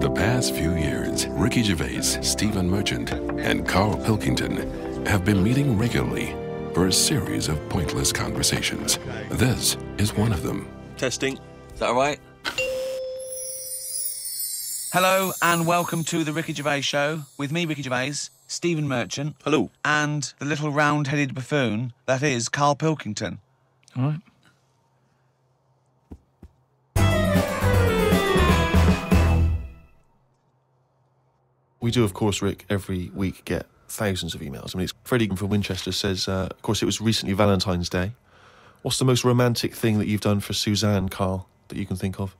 the past few years, Ricky Gervais, Stephen Merchant, and Karl Pilkington have been meeting regularly for a series of pointless conversations. This is one of them. Testing. Is that all right? Hello and welcome to the Ricky Gervais Show with me, Ricky Gervais, Stephen Merchant. Hello. And the little round-headed buffoon that is Karl Pilkington. All right. We do, of course, Rick, every week get thousands of emails. I mean, it's Freddie from Winchester says, of course, it was recently Valentine's Day. What's the most romantic thing that you've done for Suzanne, Karl, that you can think of?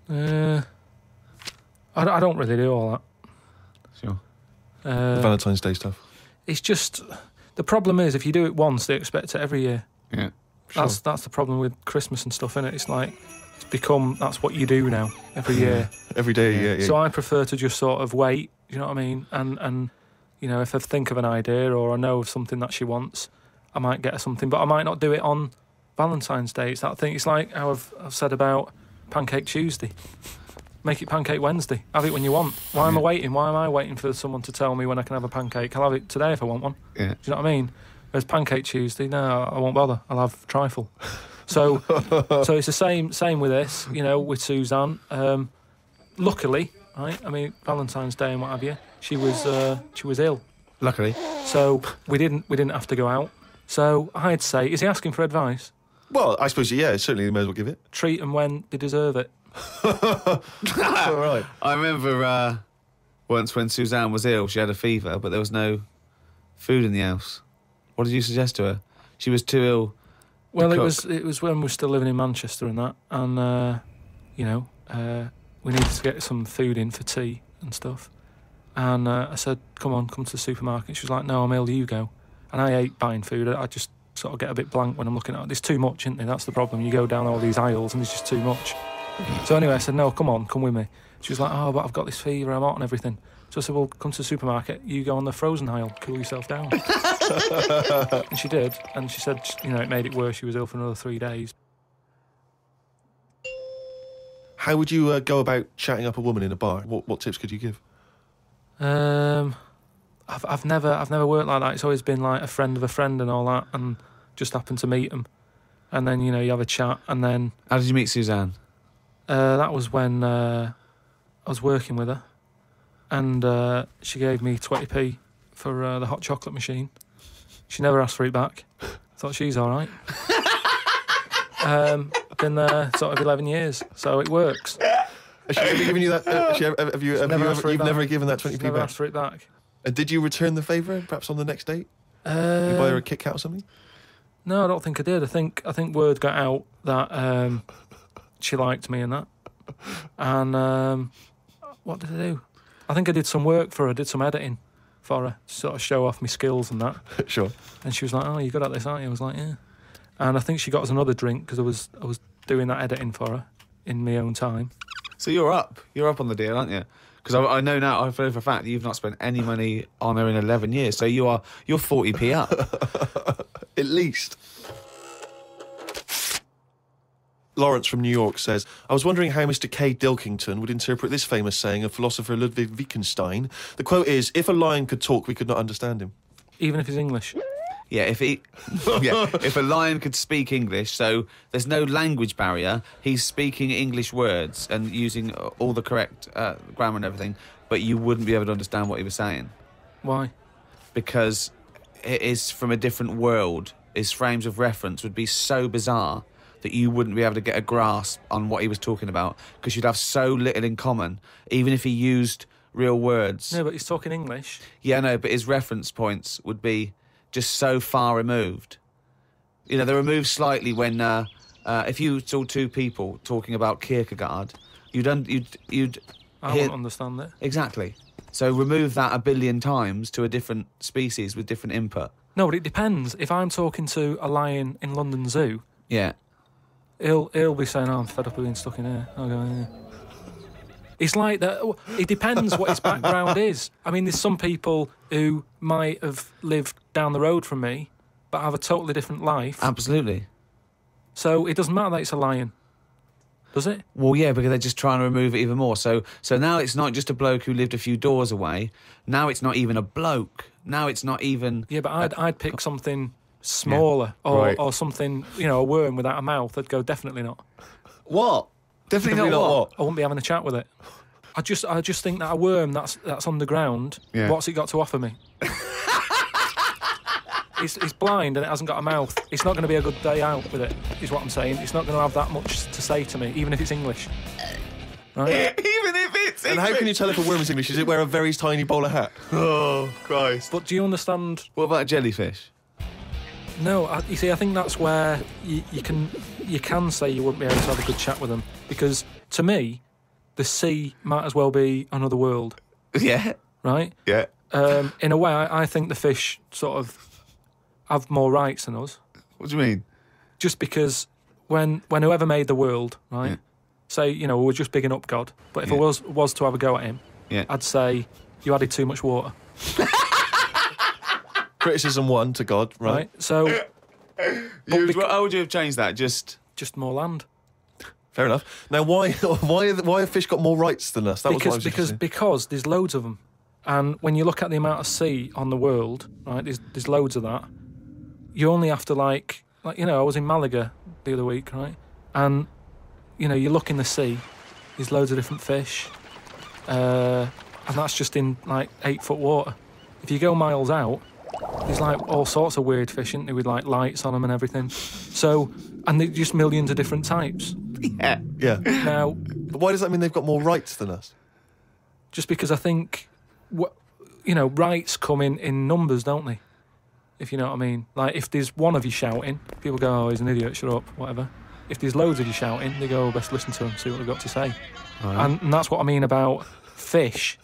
I don't really do all that. Sure. The Valentine's Day stuff. It's just, the problem is, if you do it once, they expect it every year. Yeah. Sure. That's the problem with Christmas and stuff, innit? It's like, it's become, that's what you do now, every year. Every day, yeah. So I prefer to just sort of wait, you know what I mean? And you know, if I think of an idea or I know of something that she wants, I might get her something, but I might not do it on Valentine's Day. It's that thing, it's like how I've said about Pancake Tuesday. Make it Pancake Wednesday. Have it when you want. Why am I waiting? Why am I waiting for someone to tell me when I can have a pancake? I'll have it today if I want one. Yeah. Do you know what I mean? Whereas Pancake Tuesday, no, I won't bother. I'll have trifle. So it's the same with this, you know, with Suzanne. Luckily, right? I mean, Valentine's Day and what have you, she was ill. Luckily. So we didn't have to go out. So I'd say, is he asking for advice? Well, I suppose, yeah, certainly you may as well give it. Treat them when they deserve it. All right. I remember once when Suzanne was ill, she had a fever, but there was no food in the house. What did you suggest to her? She was too ill. Well, it was when we were still living in Manchester and that, and you know, we needed to get some food in for tea and stuff. And I said, come to the supermarket. She was like, no, I'm ill, you go. And I hate buying food. I just sort of get a bit blank when I'm looking at it. There's too much, isn't there? That's the problem. You go down all these aisles and there's just too much. So anyway, I said, no, come with me. She was like, oh, but I've got this fever, I'm hot and everything. So I said, well, come to the supermarket, you go on the frozen aisle, cool yourself down. And she did, and she said, you know, it made it worse, she was ill for another 3 days. How would you go about chatting up a woman in a bar? What tips could you give? I've never worked like that. It's always been like a friend of a friend and all that, and just happened to meet them. And then, you know, you have a chat, and then... How did you meet Suzanne? That was when I was working with her, and she gave me 20p for the hot chocolate machine. She never asked for it back. Thought she's all right. Been there sort of 11 years, so it works. Has she ever given you that? You've never given that 20p never back? asked for it back. And did you return the favour, perhaps on the next date? You buy her a Kit Kat or something? No, I don't think I did. I think word got out that she liked me and that. And what did I do? I think I did some work for her, did some editing for her, to sort of show off my skills and that. Sure. And she was like, oh, you're good at this, aren't you? I was like, yeah. And I think she got us another drink because I was doing that editing for her in my own time. So you're up on the deal, aren't you? Because I know now, I know for a fact that you've not spent any money on her in 11 years, so you're 40p up. At least. Lawrence from New York says, I was wondering how Mr. K. Dilkington would interpret this famous saying of philosopher Ludwig Wittgenstein. The quote is, if a lion could talk, we could not understand him. Even if he's English? Yeah, if a lion could speak English, so there's no language barrier, he's speaking English words and using all the correct grammar and everything, but you wouldn't be able to understand what he was saying. Why? Because it is from a different world. His frames of reference would be so bizarre that you wouldn't be able to get a grasp on what he was talking about, because you'd have so little in common, even if he used real words. No, but he's talking English. Yeah, no, but his reference points would be just so far removed. You know, they're removed slightly when if you saw two people talking about Kierkegaard, you'd I hear... wouldn't understand it. Exactly. So remove that 1 billion times to a different species with different input. No, but it depends. If I'm talking to a lion in London Zoo, yeah, he'll be saying, oh, I'm fed up with being stuck in here. I'll go, yeah. It's like that. It depends what his background is. I mean, there's some people who might have lived down the road from me, but have a totally different life. Absolutely. So it doesn't matter that it's a lion. Does it? Well, yeah, because they're just trying to remove it even more. So now it's not just a bloke who lived a few doors away. Now it's not even a bloke. Now it's not even... Yeah, but I'd pick something smaller or something, a worm without a mouth. I'd go, definitely not. What? Definitely not what? I wouldn't be having a chat with it. I just think that a worm that's underground, what's it got to offer me? It's blind and it hasn't got a mouth. It's not going to be a good day out with it, is what I'm saying. It's not going to have that much to say to me, even if it's English. Right? Even if it's English. And how can you tell if a worm is English? Is it wear a very tiny bowler hat? Oh, Christ. But do you understand? What about a jellyfish? No, I think that's where you can say you wouldn't be able to have a good chat with them, because to me, the sea might as well be another world. Yeah. Right? Yeah. In a way, I think the fish sort of have more rights than us. What do you mean? Just because when whoever made the world, right, say, we're just bigging up God, but if I was to have a go at him, I'd say, you added too much water. Criticism 1 to God, right? So... how would you have changed that? Just more land. Fair enough. Now, why have fish got more rights than us? Because there's loads of them. And when you look at the amount of sea on the world, right, there's loads of that. You only have to I was in Malaga the other week, right? And, you look in the sea, there's loads of different fish. And that's just in, 8-foot water. If you go miles out, there's, all sorts of weird fish, isn't there, with, lights on them and everything. So, and there's just millions of different types. Yeah. Yeah. Now... But why does that mean they've got more rights than us? Just because I think, rights come in numbers, don't they? If you know what I mean. If there's one of you shouting, people go, oh, he's an idiot, shut up, whatever. If there's loads of you shouting, they go, oh, best listen to him, see what they've got to say. Right. And that's what I mean about fish.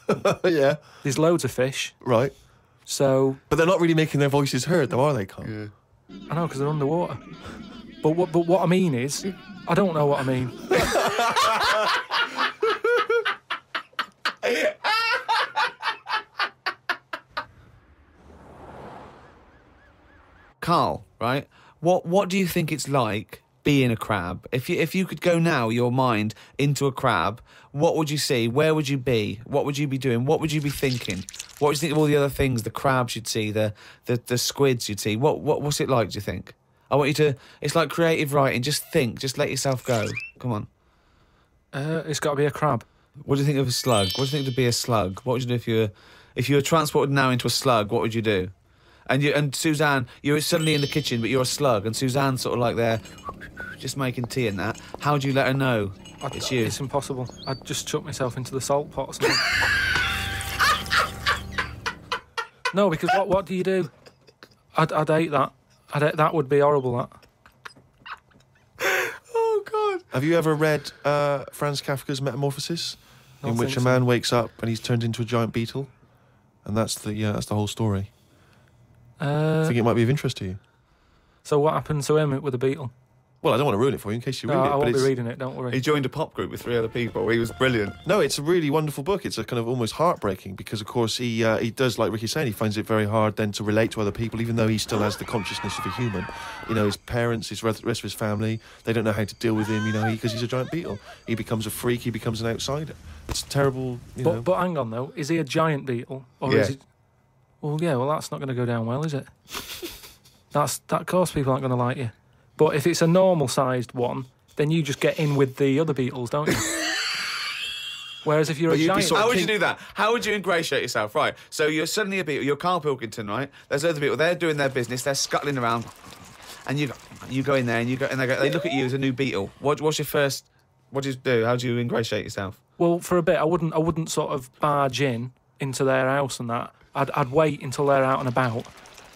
Yeah. There's loads of fish. Right. So... But they're not really making their voices heard, though, are they, Karl? Yeah. I know, because they're underwater. But what I mean is, I don't know what I mean. Karl, right? What do you think it's like being a crab? If you could go now, your mind, into a crab, what would you see? Where would you be? What would you be doing? What would you be thinking? What would you think of all the other things the crabs you'd see, the squids you'd see? What's it like, do you think? I want you to... It's like creative writing. Just think. Just let yourself go. Come on. It's got to be a crab. What do you think of a slug? What do you think to be a slug? What would you do if you were transported now into a slug? What would you do? And Suzanne, you're suddenly in the kitchen, but you're a slug, and Suzanne's sort of like there, just making tea and that. How do you let her know it's you? It's impossible. I'd just chuck myself into the salt pot or something. No, because what do you do? I'd hate that. That would be horrible, that. Oh, God. Have you ever read Franz Kafka's Metamorphosis? In which a man wakes up and he's turned into a giant beetle? And that's the whole story. I think it might be of interest to you. So what happened to him with the beetle? Well, I don't want to ruin it for you in case you read it. I won't be reading it, don't worry. He joined a pop group with 3 other people. He was brilliant. No, it's a really wonderful book. It's a kind of almost heartbreaking because, of course, he does, like Ricky's saying, he finds it very hard then to relate to other people, even though he still has the consciousness of a human. His parents, his rest of his family, they don't know how to deal with him, because he's a giant beetle. He becomes a freak, he becomes an outsider. It's terrible, But hang on, though. Is he a giant beetle? Or is he... Well, yeah, that's not going to go down well, is it? That, of course, people aren't going to like you. But if it's a normal-sized one, then you just get in with the other beetles, don't you? Whereas if you're a giant... How would you do that? How would you ingratiate yourself? Right, so you're suddenly a beetle, you're Karl Pilkington, right? There's other people, they're doing their business, they're scuttling around, and you go in there, and they look at you as a new beetle. What's your first... What do you do? How do you ingratiate yourself? Well, for a bit, I wouldn't sort of barge into their house and that. I'd wait until they're out and about,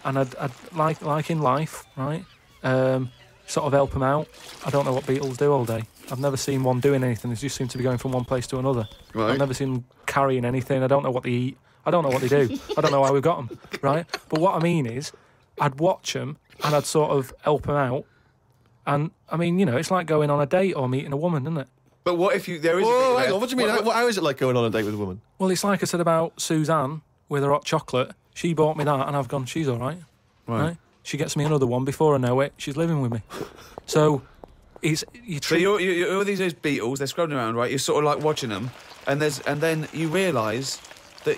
and I'd like in life, right? Sort of help them out. I don't know what beetles do all day. I've never seen one doing anything. They just seem to be going from one place to another. Right. I've never seen them carrying anything. I don't know what they eat. I don't know what they do. I don't know how we've got them, right? But what I mean is, I'd watch them and I'd sort of help them out. And, I mean, it's like going on a date or meeting a woman, isn't it? But what if there is Whoa, hang on, what do you mean? How is it like going on a date with a woman? Well, it's like I said about Suzanne with her hot chocolate. She bought me that and I've gone, she's all right. Right? She gets me another one. Before I know it, she's living with me. So, You So treat, you're all these beetles, they're scrolling around, right? You're sort of like watching them, and then you realise that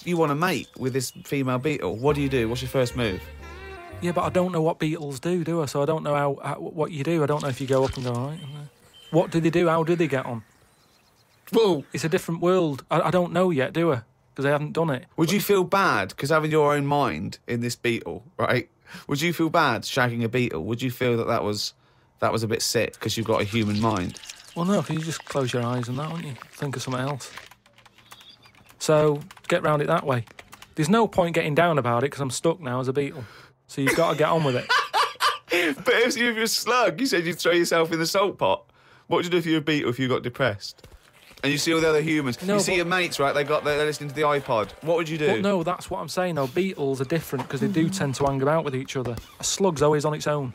you want to mate with this female beetle. What do you do? What's your first move? yeah, but I don't know what beetles do I? So I don't know how what you do. I don't know if you go up and go, all right. What do they do? How do they get on? Well, It's a different world. I don't know yet, do I? Because I haven't done it. would you feel bad because having your own mind in this beetle, right? Would you feel bad shagging a beetle? Would you feel that was a bit sick because you've got a human mind? Well, no, because you just close your eyes and that, wouldn't you? Think of something else. So get round it that way. There's no point getting down about it because I'm stuck now as a beetle. So you've got to get on with it. But if you're a slug, you said you'd throw yourself in the salt pot. What would you do if you were a beetle if you got depressed? And you see all the other humans. No, you see but- your mates, right? They're listening to the iPod. What would you do? But no, that's what I'm saying. No, beetles are different because they do tend to hang about with each other. A slug's always on its own.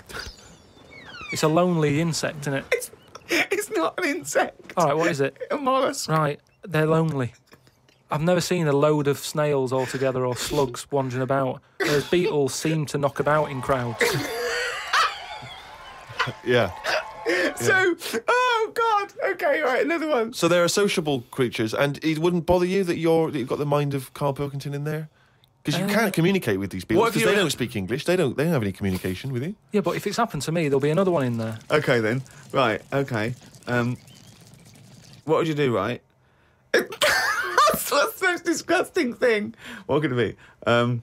It's a lonely insect, isn't it? It's not an insect. All right, what is it? A mollusk. Right, they're lonely. I've never seen a load of snails all together or slugs wandering about, whereas beetles seem to knock about in crowds. Yeah. So, oh God. Okay, right, another one. So they're sociable creatures, and it wouldn't bother you that you've got the mind of Karl Pilkington in there? Because you can't communicate with these people, What if because they you're- don't speak English. They don't have any communication with you. Yeah, but if it's happened to me, there'll be another one in there. Okay then. Right. Okay. What would you do? Right. What's the most disgusting thing? What could it be? Right.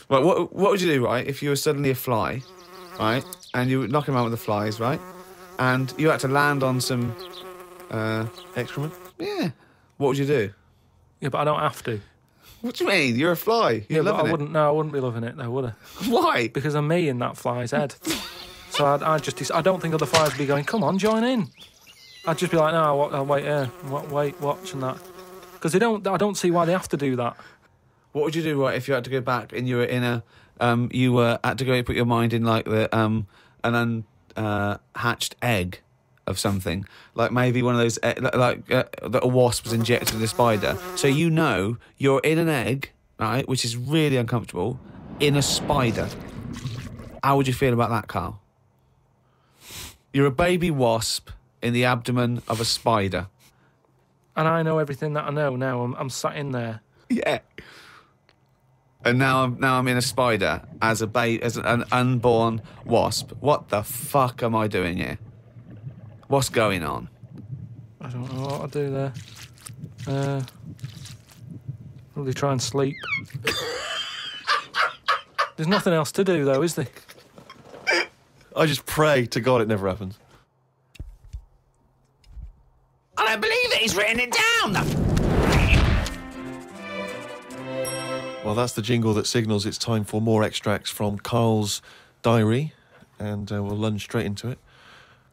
What would you do? Right. If you were suddenly a fly, right, and you were knocking around with the flies, right, and you had to land on some, Excrement? yeah. What would you do? Yeah, but I don't have to. What do you mean? You're a fly. Yeah, You're but loving I it. wouldn't. No, I wouldn't be loving it, though, would I? Why? Because I'm me in that fly's head. So I don't think other flies would be going, come on, join in. I'd just be like, no, I'll wait here, wait, watch and that. Because I don't see why they have to do that. What would you do, right, if you had to go back and you were in a, you had to go put your mind in like an unhatched egg of something, like maybe one of those, that a wasp was injected in a spider. So you know you're in an egg, right, which is really uncomfortable, in a spider. How would you feel about that, Karl? You're a baby wasp in the abdomen of a spider. And I know everything that I know now. I'm sat in there. Yeah. And now I'm in a spider as an unborn wasp. What the fuck am I doing here? What's going on? I don't know what I'll do there. Probably try and sleep. There's nothing else to do, though, is there? I just pray to God it never happens. I don't believe that he's written it down. Well, that's the jingle that signals it's time for more extracts from Karl's diary, and we'll lunge straight into it.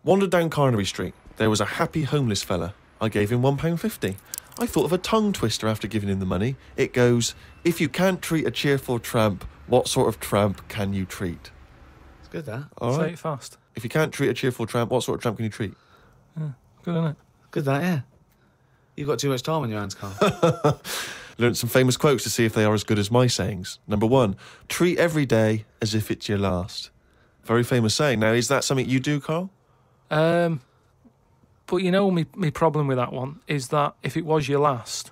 Wandered down Carnaby Street. There was a happy homeless fella. I gave him £1.50. I thought of a tongue twister after giving him the money. It goes, if you can't treat a cheerful tramp, what sort of tramp can you treat? It's good, that. All Say right. it fast. If you can't treat a cheerful tramp, what sort of tramp can you treat? Good, isn't it? Good, that, yeah. You've got too much time on your hands, Karl. Learned some famous quotes to see if they are as good as my sayings. Number 1, treat every day as if it's your last. Very famous saying. Now, is that something you do, Karl? But you know, my problem with that one is that if it was your last,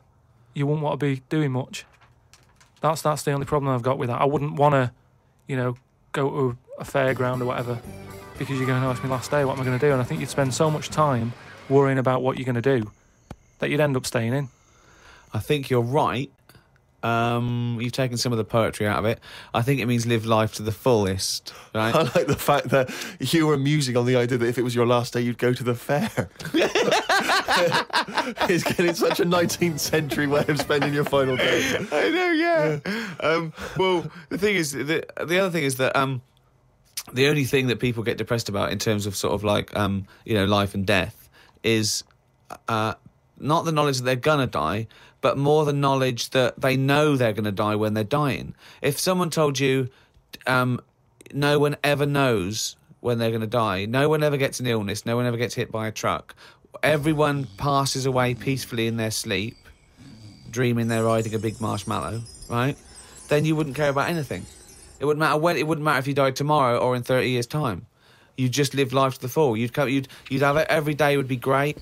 you wouldn't want to be doing much. That's the only problem I've got with that. I wouldn't want to, go to a fairground or whatever because you're going, oh, it's my last day, what am I going to do? And I think you'd spend so much time worrying about what you're going to do that you'd end up staying in. I think you're right. You've taken some of the poetry out of it. I think it means live life to the fullest, right? I like the fact that you were musing on the idea that if it was your last day, you'd go to the fair. It's getting such a 19th century way of spending your final day. I know, yeah. Well, the thing is, the other thing is that the only thing that people get depressed about in terms of sort of like, life and death is not the knowledge that they're gonna die, but more the knowledge that they know they're gonna die when they're dying. If someone told you, no one ever knows when they're gonna die, no one ever gets an illness, no one ever gets hit by a truck, everyone passes away peacefully in their sleep, dreaming they're riding a big marshmallow, right? Then you wouldn't care about anything. It wouldn't matter when. It wouldn't matter if you died tomorrow or in 30 years' time. You'd just live life to the full. You'd have it, every day would be great.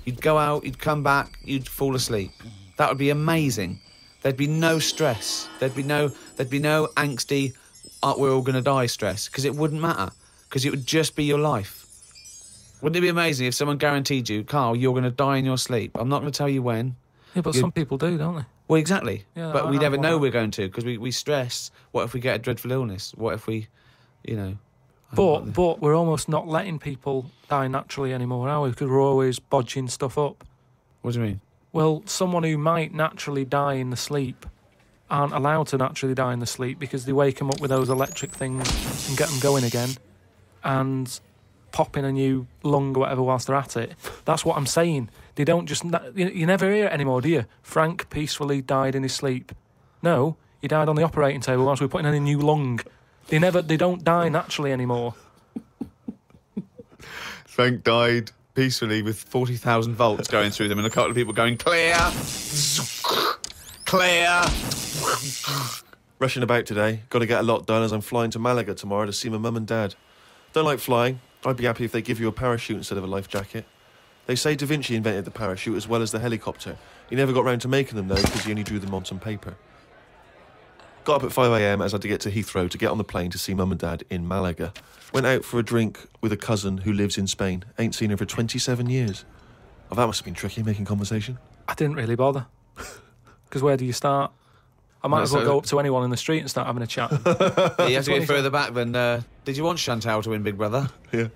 You'd go out, you'd come back, you'd fall asleep. That would be amazing. There'd be no stress. There'd be no angsty, we're all going to die stress, because it wouldn't matter, because it would just be your life. Wouldn't it be amazing if someone guaranteed you, Karl, you're going to die in your sleep? I'm not going to tell you when. Yeah, but some people do, don't they? Well, exactly. Yeah, but we never know that. we're going to, because we stress. What if we get a dreadful illness? What if we, But we're almost not letting people die naturally anymore, are we? Because we're always bodging stuff up. What do you mean? Well, someone who might naturally die in the sleep aren't allowed to naturally die in the sleep because they wake them up with those electric things and get them going again and pop in a new lung or whatever whilst they're at it. That's what I'm saying. They don't just... You never hear it anymore, do you? Frank peacefully died in his sleep. No, he died on the operating table whilst we were putting in a new lung. They don't die naturally anymore. Frank died peacefully with 40,000 volts going through them and a couple of people going, clear, clear. Rushing about today. Got to get a lot done as I'm flying to Malaga tomorrow to see my mum and dad. Don't like flying. I'd be happy if they give you a parachute instead of a life jacket. They say Da Vinci invented the parachute as well as the helicopter. He never got round to making them, though, because he only drew them on some paper. Got up at 5 a.m. as I had to get to Heathrow to get on the plane to see mum and dad in Malaga. Went out for a drink with a cousin who lives in Spain. Ain't seen her for 27 years. Oh, that must have been tricky, making conversation. I didn't really bother. Because where do you start? I might as well go up to anyone in the street and start having a chat. Yeah, you have to go further back than... did you want Chantal to win Big Brother? Yeah.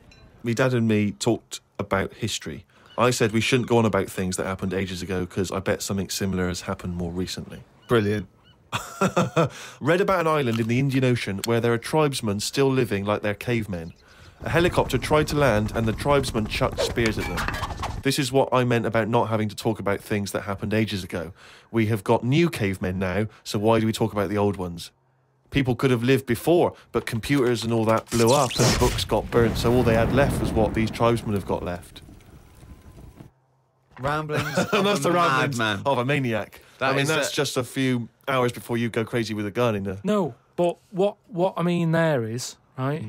Me dad and me talked about history. I said we shouldn't go on about things that happened ages ago because I bet something similar has happened more recently. Brilliant. Read about an island in the Indian Ocean where there are tribesmen still living like they're cavemen. A helicopter tried to land and the tribesmen chucked spears at them. This is what I meant about not having to talk about things that happened ages ago. We have got new cavemen now, so why do we talk about the old ones? People could have lived before, but computers and all that blew up and books got burnt, so all they had left was what these tribesmen have got left. Ramblings And that's the ramblings madman. of a maniac. That's just a few hours before you go crazy with a gun in there. No, but what I mean there is, right,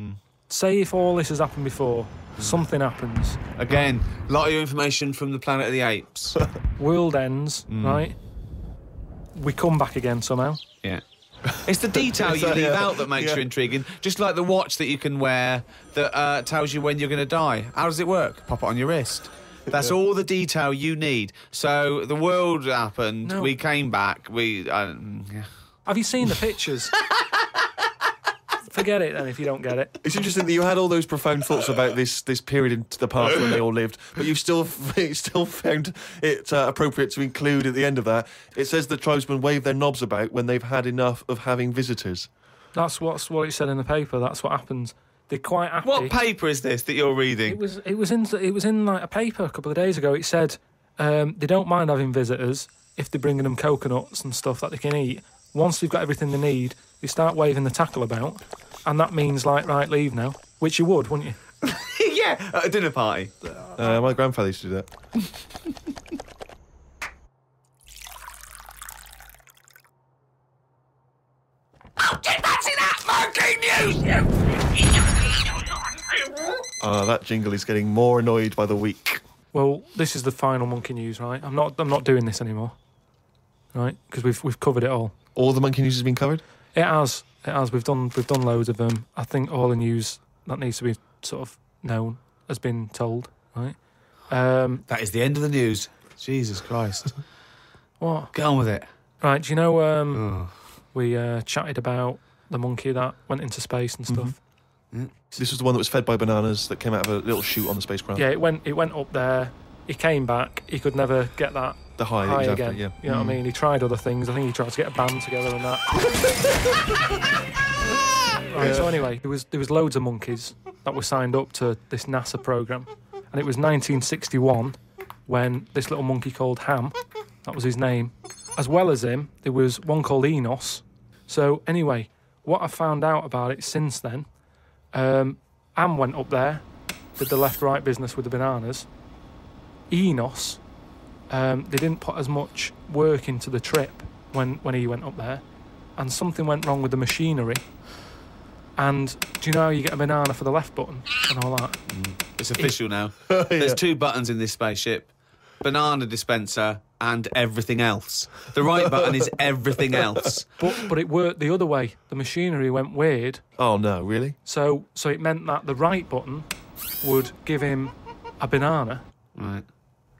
say if all this has happened before, something happens. Again, a lot of your information from the Planet of the Apes. World ends, right? We come back again somehow. Yeah. It's the detail you leave out that makes you intriguing. Just like the watch that you can wear that tells you when you're going to die. How does it work? Pop it on your wrist. That's all the detail you need. So the world happened, No. we came back, Have you seen the pictures? Forget it then if you don't get it. It's interesting that you had all those profound thoughts about this period in the past when they all lived, but you've still found it appropriate to include at the end of that. It says the tribesmen wave their knobs about when they've had enough of having visitors. That's what it said in the paper. That's what happens. They're quite happy. What paper is this that you're reading? It was in like a paper a couple of days ago. It said they don't mind having visitors if they're bringing them coconuts and stuff that they can eat. Once they've got everything they need, they start waving the tackle about, and that means like, right, leave now, which you would, wouldn't you? Yeah, at a dinner party. My grandfather used to do that. That jingle is getting more annoyed by the week. Well, this is the final monkey news, right? I'm not doing this anymore, right? Because we've covered it all. All the monkey news has been covered? It has. We've done loads of them. I think all the news that needs to be sort of known has been told, right? That is the end of the news. Jesus Christ. What? Get on with it. Right, do you know we chatted about the monkey that went into space and stuff? This was the one that was fed by bananas that came out of a little chute on the spacecraft. Yeah, it went up there. He came back. He could never get that The high exactly, again. yeah. You know what I mean? He tried other things. I think he tried to get a band together and that. Right, so anyway, there was loads of monkeys that were signed up to this NASA program, and it was 1961 when this little monkey called Ham, that was his name, as well as him, there was one called Enos. So anyway, what I found out about it since then, Ham went up there, did the left-right business with the bananas. Enos, they didn't put as much work into the trip when he went up there, and something went wrong with the machinery, And do you know how you get a banana for the left button and all that? It's official now. There's 2 buttons in this spaceship. Banana dispenser and everything else. The right button is everything else. But it worked the other way. The machinery went weird. Oh, no, really? So it meant that the right button would give him a banana. Right.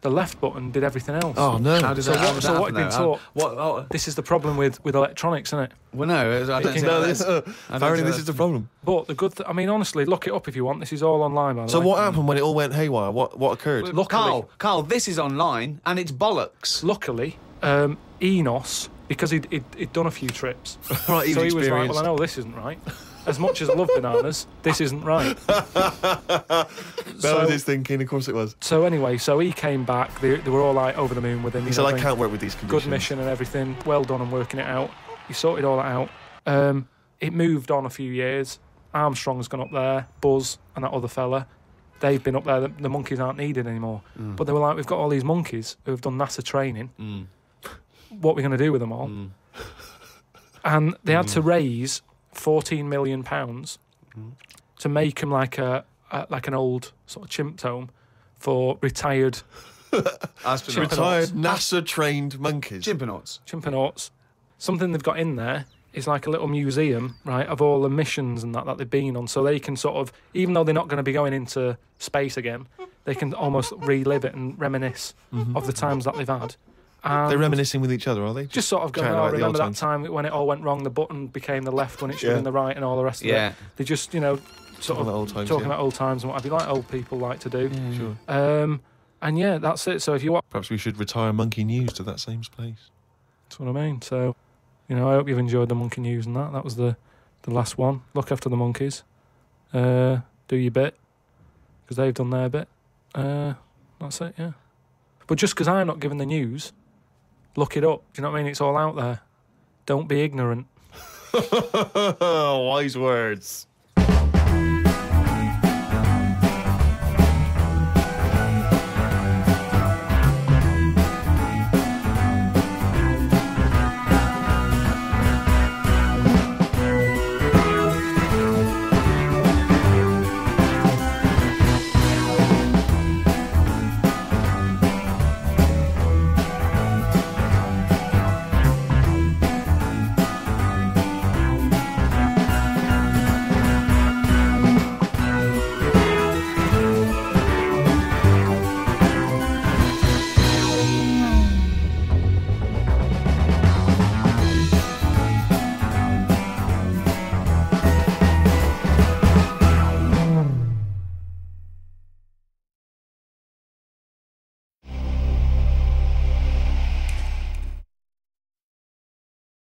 The left button did everything else. Oh, no. How did So that, what- how did so that what happen had been though? taught- This is the problem with electronics, isn't it? Well, no, I don't think No, that's... apparently this is the problem. But the good I mean, honestly, look it up if you want. This is all online, by the So way. what happened when it all went haywire? What occurred? Luckily, Carl, this is online and it's bollocks. luckily, Enos, because he'd done a few trips, Right, he so was he was like, experienced. well, I know this isn't right. As much as I love bananas, this isn't right. That was his thinking, of course it was. So anyway, so he came back. They were all like over the moon with him. He said, I can't work with these conditions. Good mission and everything. Well done on working it out. He sorted all that out. It moved on a few years. Armstrong's gone up there. Buzz and that other fella, they've been up there. The monkeys aren't needed anymore. But they were like, we've got all these monkeys who have done NASA training. What are we going to do with them all? And they had to raise £14 million to make him like an old sort of chimp home for retired Astronauts. Retired NASA-trained monkeys. Chimpanauts. Something they've got in there is like a little museum, right, of all the missions and that they've been on, so they can sort of, even though they're not going to be going into space again, they can almost relive it and reminisce of the times that they've had. And They're reminiscing with each other, are they? just sort of going, chatting oh, about the remember old that time when it all went wrong, the button became the left when it should have been the right and all the rest of Yeah. it. They just, you know, sort Talking of about old times, talking yeah. about old times and what have you, like old people like to do. Sure. And yeah, that's it. So if you want, Perhaps we should retire Monkey News to that same place. that's what I mean. So, you know, I hope you've enjoyed the monkey news and that. That was the last one. Look after the monkeys. Do your bit, because they've done their bit. That's it, yeah. But just because I'm not giving the news, look it up. Do you know what I mean? It's all out there. Don't be ignorant. Wise words.